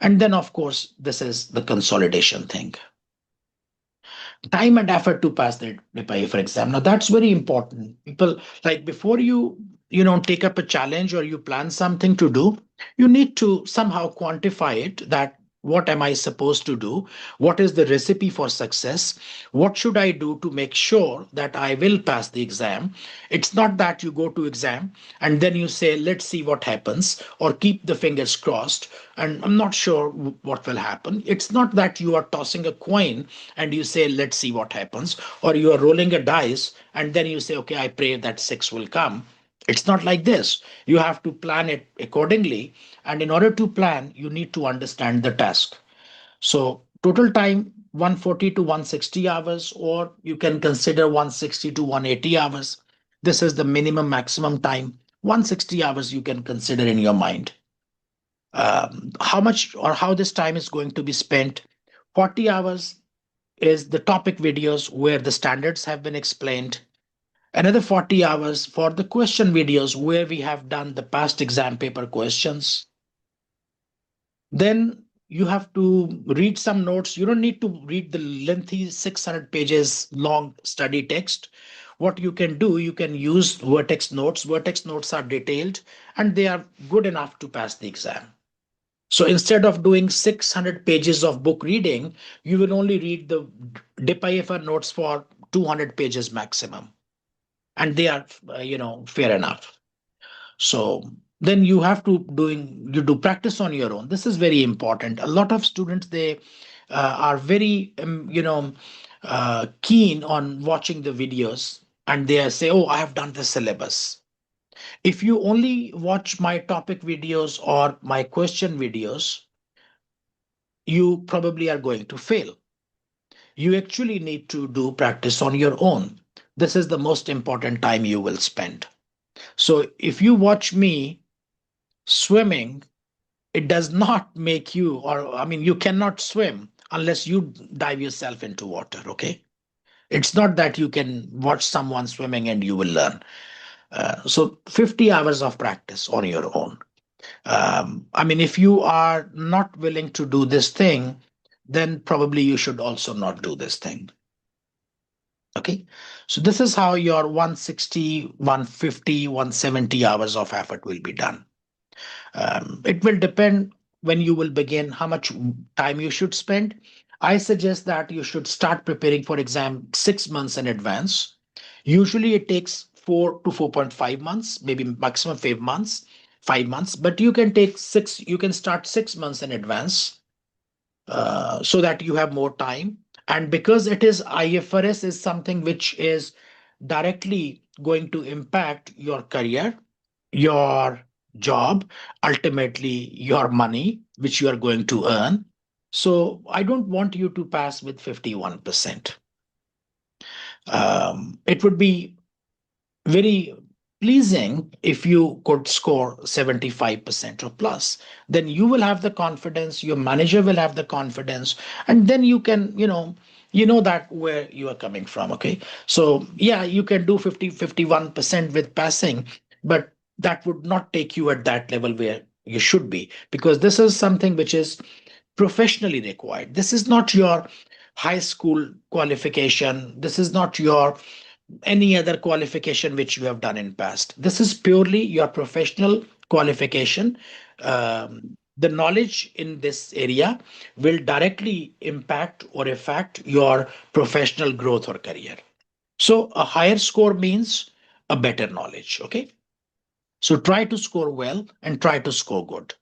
And then, of course, this is the consolidation thing. Time and effort to pass the DipIFR exam. Now, that's very important. People, like, before you take up a challenge or you plan something to do, you need to somehow quantify it, that what am I supposed to do? What is the recipe for success? What should I do to make sure that I will pass the exam? It's not that you go to exam and then you say, let's see what happens, or keep the fingers crossed and I'm not sure what will happen. It's not that you are tossing a coin and you say, let's see what happens, or you are rolling a dice and then you say, okay, I pray that six will come. It's not like this. You have to plan it accordingly. And in order to plan, you need to understand the task. So, total time 140 to 160 hours, or you can consider 160 to 180 hours. This is the minimum maximum time. 160 hours you can consider in your mind. How much or how this time is going to be spent? 40 hours is the topic videos where the standards have been explained. Another 40 hours for the question videos where we have done the past exam paper questions. Then you have to read some notes. You don't need to read the lengthy 600 pages long study text. What you can do, you can use Vertex notes. Vertex notes are detailed and they are good enough to pass the exam. So instead of doing 600 pages of book reading, you will only read the DipIFR notes for 200 pages maximum. And they are, fair enough. So then you do practice on your own. This is very important. A lot of students, they are very, keen on watching the videos and they say, oh, I have done the syllabus. If you only watch my topic videos or my question videos, you probably are going to fail. You actually need to do practice on your own. This is the most important time you will spend. So if you watch me swimming, it does not make you, or I mean, you cannot swim unless you dive yourself into water, okay? It's not that you can watch someone swimming and you will learn. So 50 hours of practice on your own. I mean, if you are not willing to do this thing, then probably you should also not do this thing. Okay. So this is how your 160, 150, 170 hours of effort will be done. It will depend when you will begin, how much time you should spend. I suggest that you should start preparing for exam 6 months in advance. Usually it takes 4 to 4.5 months, maybe maximum 5 months, 5 months, but you can take six, you can start 6 months in advance so that you have more time. And because it is IFRS is something which is directly going to impact your career, your job, ultimately your money, which you are going to earn. So I don't want you to pass with 51%. It would be very pleasing if you could score 75% or plus. Then you will have the confidence, your manager will have the confidence, and then you can, that where you are coming from. Okay. So yeah, you can do 50, 51% with passing, but that would not take you at that level where you should be, because this is something which is professionally required. This is not your high school qualification. This is not your any other qualification which you have done in past. This is purely your professional qualification. The knowledge in this area will directly impact or affect your professional growth or career. So a higher score means a better knowledge. Okay. So try to score well and try to score good.